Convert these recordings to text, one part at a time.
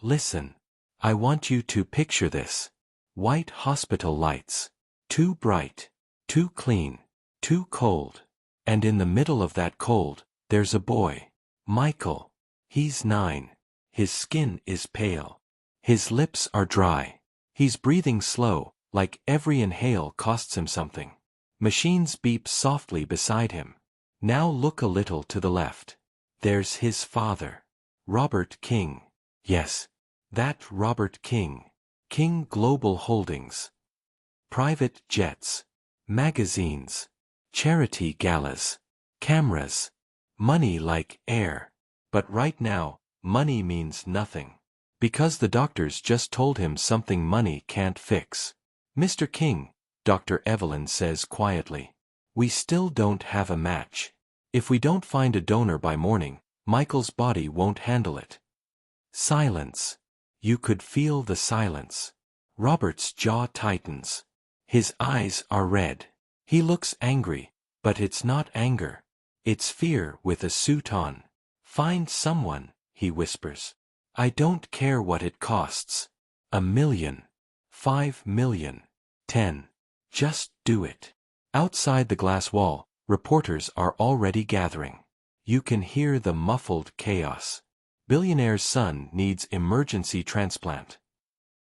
Listen. I want you to picture this. White hospital lights. Too bright. Too clean. Too cold. And in the middle of that cold, there's a boy. Michael. He's 9. His skin is pale. His lips are dry. He's breathing slow, like every inhale costs him something. Machines beep softly beside him. Now look a little to the left. There's his father. Robert King. Yes. That Robert King. King Global Holdings. Private jets. Magazines. Charity galas. Cameras. Money like air. But right now, money means nothing. Because the doctors just told him something money can't fix. Mr. King, Dr. Evelyn says quietly. We still don't have a match. If we don't find a donor by morning, Michael's body won't handle it. Silence. You could feel the silence. Robert's jaw tightens. His eyes are red. He looks angry, but it's not anger. It's fear with a suit on. Find someone, he whispers. I don't care what it costs. $1 million. $5 million. 10. Just do it. Outside the glass wall, reporters are already gathering. You can hear the muffled chaos. Billionaire's son needs emergency transplant.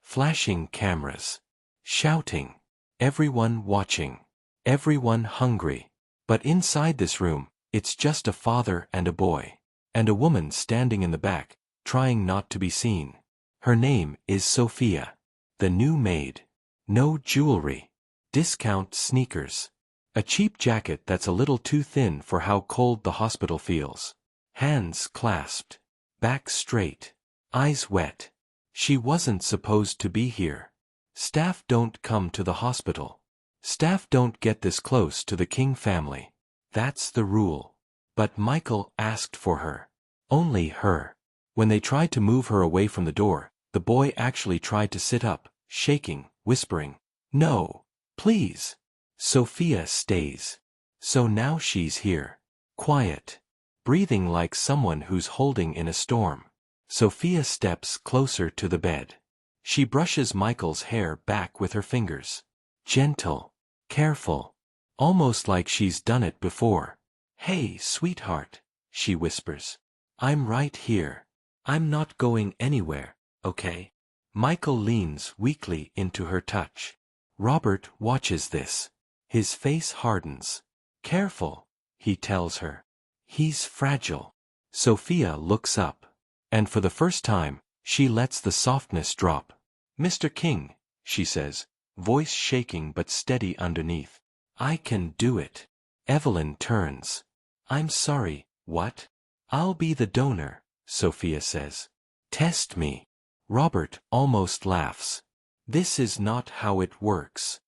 Flashing cameras. Shouting. Everyone watching. Everyone hungry. But inside this room, it's just a father and a boy. And a woman standing in the back, trying not to be seen. Her name is Sophia. The new maid. No jewelry. Discount sneakers. A cheap jacket that's a little too thin for how cold the hospital feels. Hands clasped. Back straight. Eyes wet. She wasn't supposed to be here. Staff don't come to the hospital. Staff don't get this close to the King family. That's the rule. But Michael asked for her. Only her. When they tried to move her away from the door, the boy actually tried to sit up, shaking, whispering, "No, please." Sophia stays. So now she's here. Quiet. Breathing like someone who's holding in a storm. Sophia steps closer to the bed. She brushes Michael's hair back with her fingers. Gentle. Careful. Almost like she's done it before. "Hey, sweetheart," she whispers. "I'm right here. I'm not going anywhere, okay?" Michael leans weakly into her touch. Robert watches this. His face hardens. "Careful," he tells her. "He's fragile." Sophia looks up. And for the first time, she lets the softness drop. "Mr. King," she says, voice shaking but steady underneath. "I can do it." Evelyn turns. "I'm sorry, what?" "I'll be the donor," Sophia says. "Test me." Robert almost laughs. This is not how it works.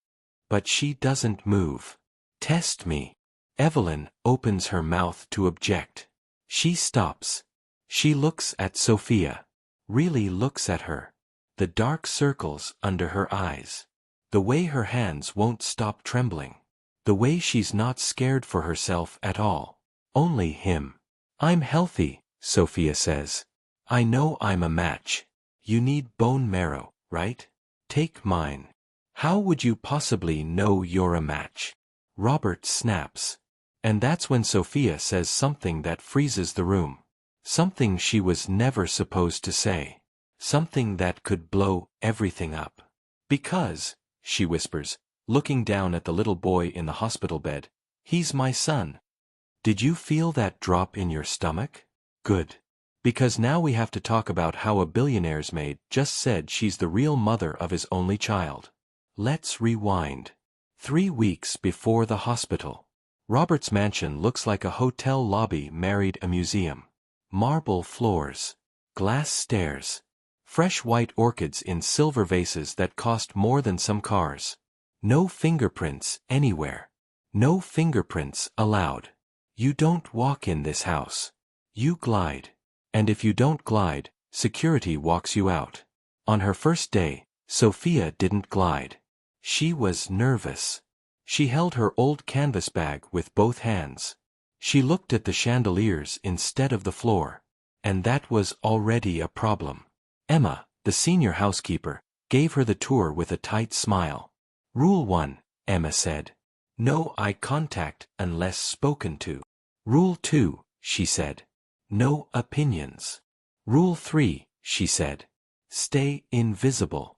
But she doesn't move. "Test me." Evelyn opens her mouth to object. She stops. She looks at Sophia. Really looks at her. The dark circles under her eyes. The way her hands won't stop trembling. The way she's not scared for herself at all. Only him. "I'm healthy," Sophia says. "I know I'm a match. You need bone marrow, right? Take mine." "How would you possibly know you're a match?" Robert snaps. And that's when Sophia says something that freezes the room. Something she was never supposed to say. Something that could blow everything up. "Because," she whispers, looking down at the little boy in the hospital bed, "he's my son." Did you feel that drop in your stomach? Good. Because now we have to talk about how a billionaire's maid just said she's the real mother of his only child. Let's rewind. 3 weeks before the hospital. Robert's mansion looks like a hotel lobby married a museum. Marble floors. Glass stairs. Fresh white orchids in silver vases that cost more than some cars. No fingerprints anywhere. No fingerprints allowed. You don't walk in this house. You glide. And if you don't glide, security walks you out. On her first day, Sophia didn't glide. She was nervous. She held her old canvas bag with both hands. She looked at the chandeliers instead of the floor. And that was already a problem. Emma, the senior housekeeper, gave her the tour with a tight smile. Rule 1, Emma said. No eye contact unless spoken to. Rule 2, she said. No opinions. Rule 3, she said. Stay invisible.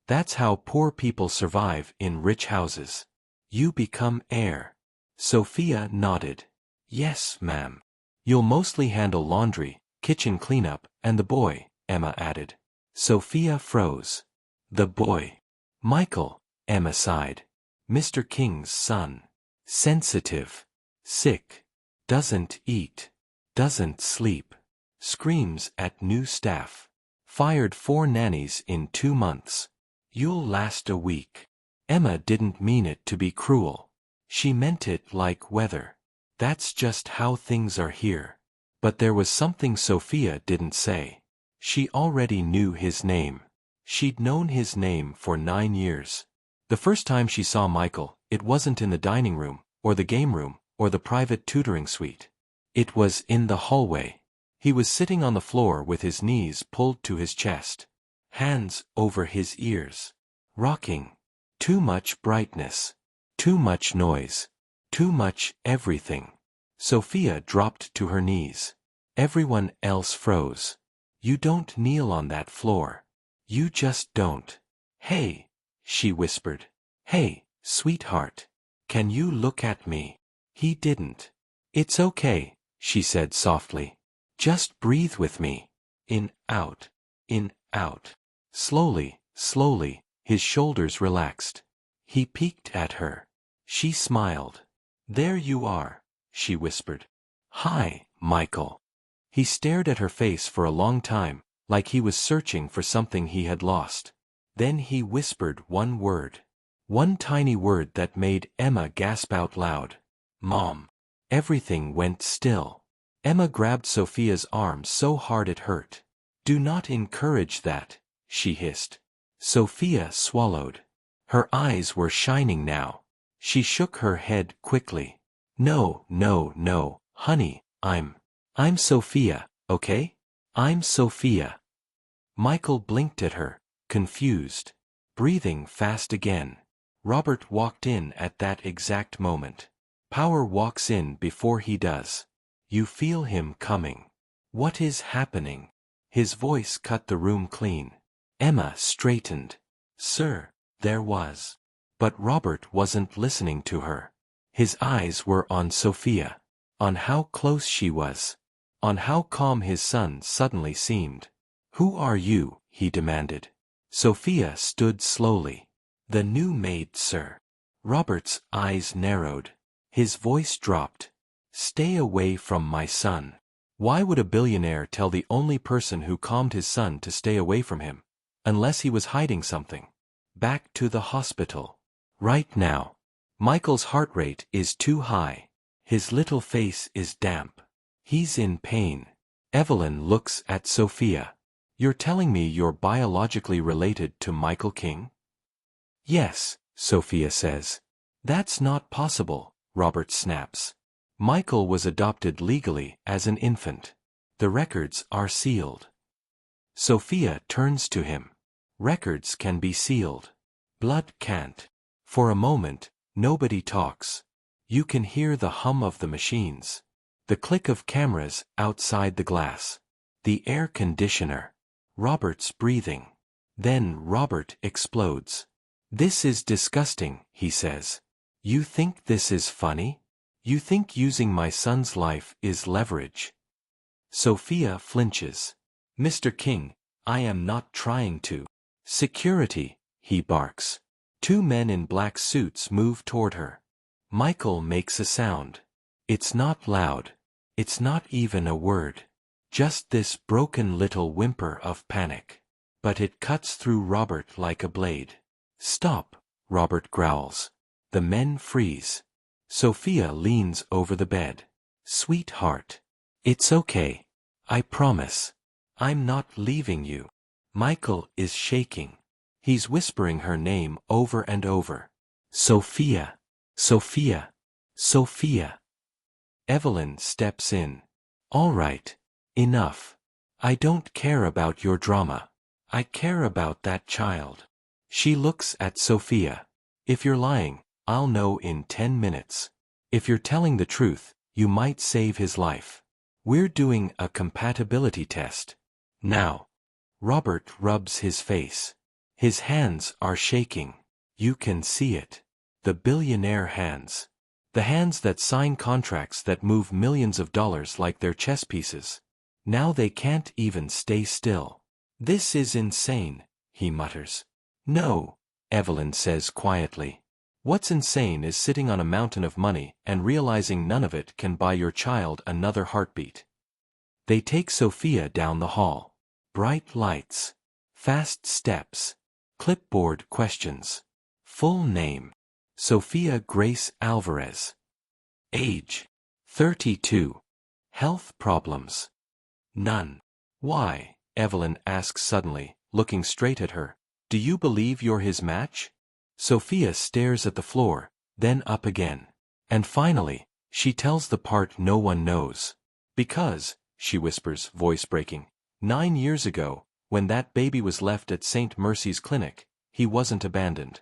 That's how poor people survive in rich houses. You become heir. Sophia nodded. Yes, ma'am. You'll mostly handle laundry, kitchen cleanup, and the boy, Emma added. Sophia froze. The boy. Michael, Emma sighed. Mr. King's son. Sensitive. Sick. Doesn't eat. Doesn't sleep. Screams at new staff. Fired 4 nannies in 2 months. You'll last a week. Emma didn't mean it to be cruel. She meant it like weather. That's just how things are here. But there was something Sophia didn't say. She already knew his name. She'd known his name for 9 years. The first time she saw Michael, it wasn't in the dining room, or the game room, or the private tutoring suite. It was in the hallway. He was sitting on the floor with his knees pulled to his chest. Hands over his ears. Rocking. Too much brightness. Too much noise. Too much everything. Sophia dropped to her knees. Everyone else froze. You don't kneel on that floor. You just don't. Hey, she whispered. Hey, sweetheart. Can you look at me? He didn't. It's okay, she said softly. Just breathe with me. In, out. In, out. Slowly, slowly, his shoulders relaxed. He peeked at her. She smiled. There you are, she whispered. Hi, Michael. He stared at her face for a long time, like he was searching for something he had lost. Then he whispered one word. One tiny word that made Emma gasp out loud. Mom. Everything went still. Emma grabbed Sophia's arm so hard it hurt. Do not encourage that, she hissed. Sophia swallowed. Her eyes were shining now. She shook her head quickly. No, no, no, honey, I'm Sophia, okay? I'm Sophia. Michael blinked at her, confused. Breathing fast again. Robert walked in at that exact moment. Power walks in before he does. You feel him coming. What is happening? His voice cut the room clean. Emma straightened. Sir, there was. But Robert wasn't listening to her. His eyes were on Sophia. On how close she was. On how calm his son suddenly seemed. Who are you? He demanded. Sophia stood slowly. The new maid, sir. Robert's eyes narrowed. His voice dropped. Stay away from my son. Why would a billionaire tell the only person who calmed his son to stay away from him? Unless he was hiding something. Back to the hospital. Right now. Michael's heart rate is too high. His little face is damp. He's in pain. Evelyn looks at Sophia. You're telling me you're biologically related to Michael King? Yes, Sophia says. That's not possible, Robert snaps. Michael was adopted legally as an infant. The records are sealed. Sophia turns to him. Records can be sealed. Blood can't. For a moment, nobody talks. You can hear the hum of the machines. The click of cameras outside the glass. The air conditioner. Robert's breathing. Then Robert explodes. This is disgusting, he says. You think this is funny? You think using my son's life is leverage? Sophia flinches. Mr. King, I am not trying to. Security, he barks. 2 men in black suits move toward her. Michael makes a sound. It's not loud. It's not even a word. Just this broken little whimper of panic. But it cuts through Robert like a blade. Stop, Robert growls. The men freeze. Sophia leans over the bed. Sweetheart. It's okay. I promise. I'm not leaving you. Michael is shaking. He's whispering her name over and over. Sophia. Sophia. Sophia. Evelyn steps in. All right. Enough. I don't care about your drama. I care about that child. She looks at Sophia. If you're lying, I'll know in 10 minutes. If you're telling the truth, you might save his life. We're doing a compatibility test. Now. Robert rubs his face. His hands are shaking. You can see it. The billionaire hands. The hands that sign contracts that move millions of dollars like they're chess pieces. Now they can't even stay still. This is insane, he mutters. No, Evelyn says quietly. What's insane is sitting on a mountain of money and realizing none of it can buy your child another heartbeat. They take Sophia down the hall. Bright lights. Fast steps. Clipboard questions. Full name. Sophia Grace Alvarez. Age. 32. Health problems. None. Why? Evelyn asks suddenly, looking straight at her. Do you believe you're his match? Sophia stares at the floor, then up again. And finally, she tells the part no one knows. Because, she whispers, voice breaking, 9 years ago, when that baby was left at St. Mercy's clinic, he wasn't abandoned.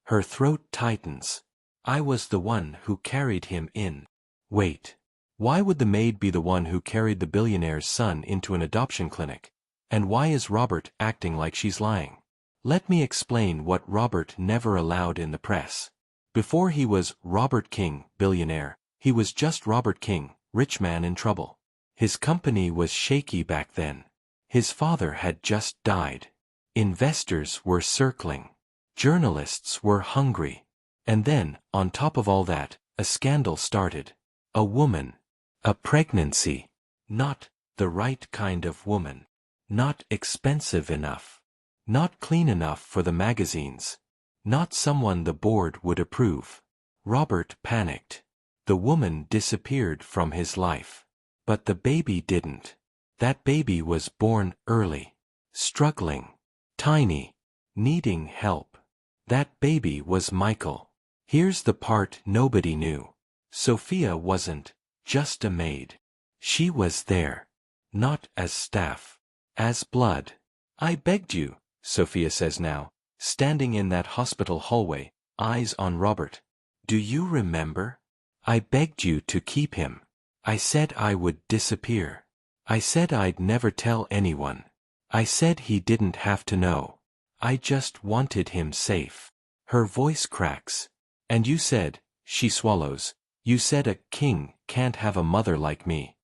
Her throat tightens. I was the one who carried him in. Wait. Why would the maid be the one who carried the billionaire's son into an adoption clinic? And why is Robert acting like she's lying? Let me explain what Robert never allowed in the press. Before he was Robert King, billionaire, he was just Robert King, rich man in trouble. His company was shaky back then. His father had just died. Investors were circling. Journalists were hungry. And then, on top of all that, a scandal started. A woman. A pregnancy. Not the right kind of woman. Not expensive enough. Not clean enough for the magazines. Not someone the board would approve. Robert panicked. The woman disappeared from his life. But the baby didn't. That baby was born early. Struggling. Tiny. Needing help. That baby was Michael. Here's the part nobody knew. Sophia wasn't just a maid. She was there. Not as staff. As blood. I begged you, Sophia says now, standing in that hospital hallway, eyes on Robert. Do you remember? I begged you to keep him. I said I would disappear. I said I'd never tell anyone. I said he didn't have to know. I just wanted him safe. Her voice cracks. And you said, she swallows, you said a king can't have a mother like me.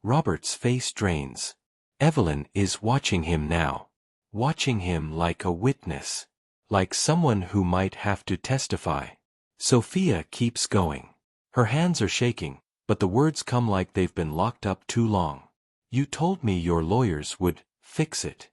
Robert's face drains. Evelyn is watching him now. Watching him like a witness. Like someone who might have to testify. Sophia keeps going. Her hands are shaking, but the words come like they've been locked up too long. You told me your lawyers would fix it.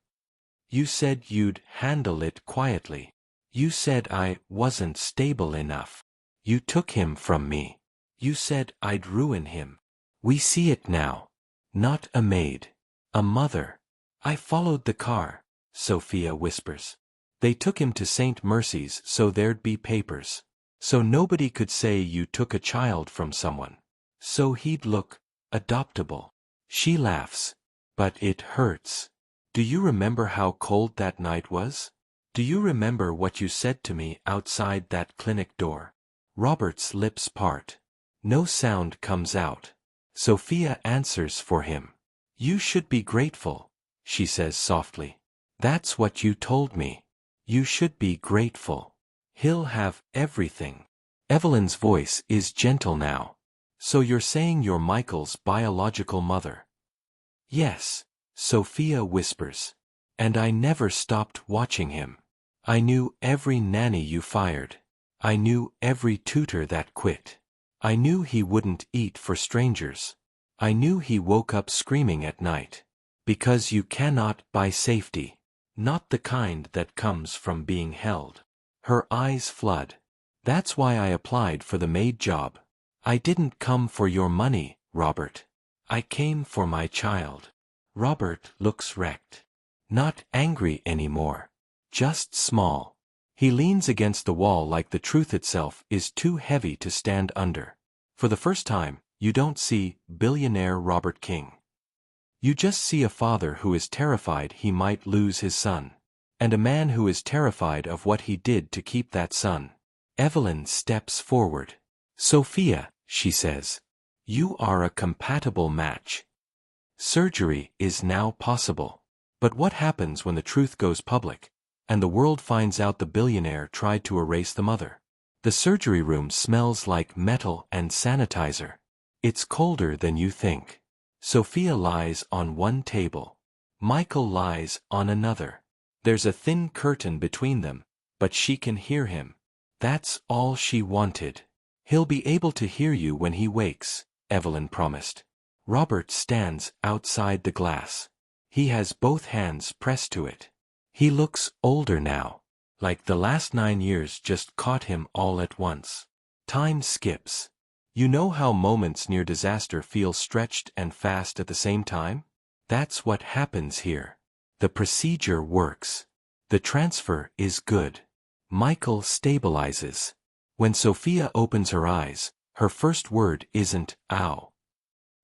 You said you'd handle it quietly. You said I wasn't stable enough. You took him from me. You said I'd ruin him. We see it now. Not a maid. A mother. I followed the car, Sophia whispers. They took him to St. Mercy's so there'd be papers. So nobody could say you took a child from someone. So he'd look adoptable. She laughs. But it hurts. Do you remember how cold that night was? Do you remember what you said to me outside that clinic door? Robert's lips part. No sound comes out. Sophia answers for him. You should be grateful, she says softly. That's what you told me. You should be grateful. He'll have everything. Evelyn's voice is gentle now. So you're saying you're Michael's biological mother? Yes, Sophia whispers. And I never stopped watching him. I knew every nanny you fired. I knew every tutor that quit. I knew he wouldn't eat for strangers. I knew he woke up screaming at night. Because you cannot buy safety. Not the kind that comes from being held. Her eyes flood. That's why I applied for the maid job. I didn't come for your money, Robert. I came for my child. Robert looks wrecked. Not angry anymore. Just small. He leans against the wall like the truth itself is too heavy to stand under. For the first time, you don't see billionaire Robert King. You just see a father who is terrified he might lose his son. And a man who is terrified of what he did to keep that son. Evelyn steps forward. Sophia, she says. You are a compatible match. Surgery is now possible. But what happens when the truth goes public, and the world finds out the billionaire tried to erase the mother? The surgery room smells like metal and sanitizer. It's colder than you think. Sophia lies on one table. Michael lies on another. There's a thin curtain between them, but she can hear him. That's all she wanted. He'll be able to hear you when he wakes, Evelyn promised. Robert stands outside the glass. He has both hands pressed to it. He looks older now, like the last 9 years just caught him all at once. Time skips. You know how moments near disaster feel stretched and fast at the same time? That's what happens here. The procedure works. The transfer is good. Michael stabilizes. When Sophia opens her eyes, her first word isn't, ow.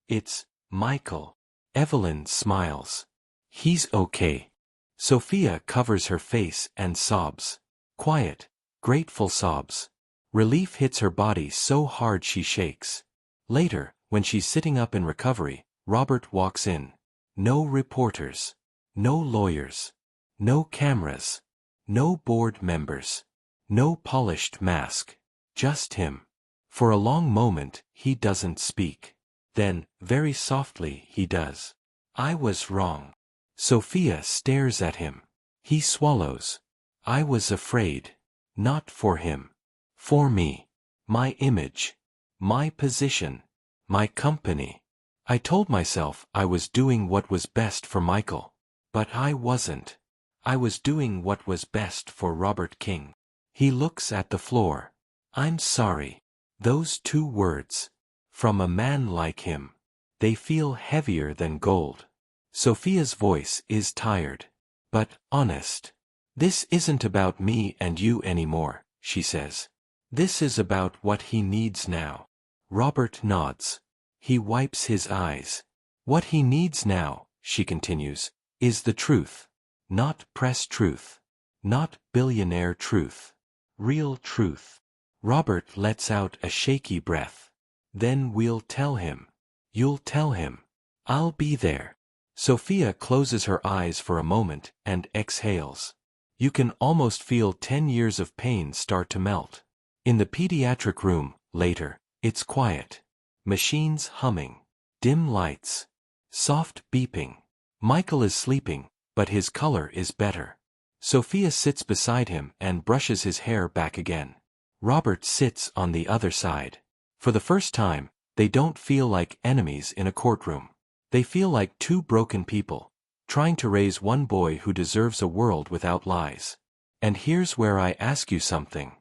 It's, Michael. Evelyn smiles. He's okay. Sophia covers her face and sobs. Quiet, grateful sobs. Relief hits her body so hard she shakes. Later, when she's sitting up in recovery, Robert walks in. No reporters. No lawyers. No cameras. No board members. No polished mask. Just him. For a long moment, he doesn't speak. Then, very softly, he does. I was wrong. Sophia stares at him. He swallows. I was afraid. Not for him. For me. My image. My position. My company. I told myself I was doing what was best for Michael. But I wasn't. I was doing what was best for Robert King. He looks at the floor. I'm sorry. Those 2 words. From a man like him. They feel heavier than gold. Sophia's voice is tired. But honest. This isn't about me and you anymore, she says. This is about what he needs now. Robert nods. He wipes his eyes. What he needs now, she continues, is the truth. Not press truth. Not billionaire truth. Real truth. Robert lets out a shaky breath. Then we'll tell him. You'll tell him. I'll be there. Sophia closes her eyes for a moment and exhales. You can almost feel 10 years of pain start to melt. In the pediatric room, later, it's quiet. Machines humming. Dim lights. Soft beeping. Michael is sleeping, but his color is better. Sophia sits beside him and brushes his hair back again. Robert sits on the other side. For the first time, they don't feel like enemies in a courtroom. They feel like 2 broken people, trying to raise one boy who deserves a world without lies. And here's where I ask you something.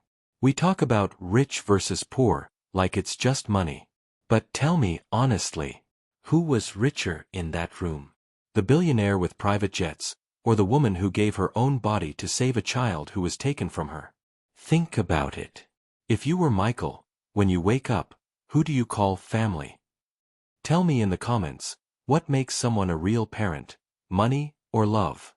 We talk about rich versus poor, like it's just money. But tell me honestly, who was richer in that room? The billionaire with private jets, or the woman who gave her own body to save a child who was taken from her? Think about it. If you were Michael, when you wake up, who do you call family? Tell me in the comments, what makes someone a real parent, money or love?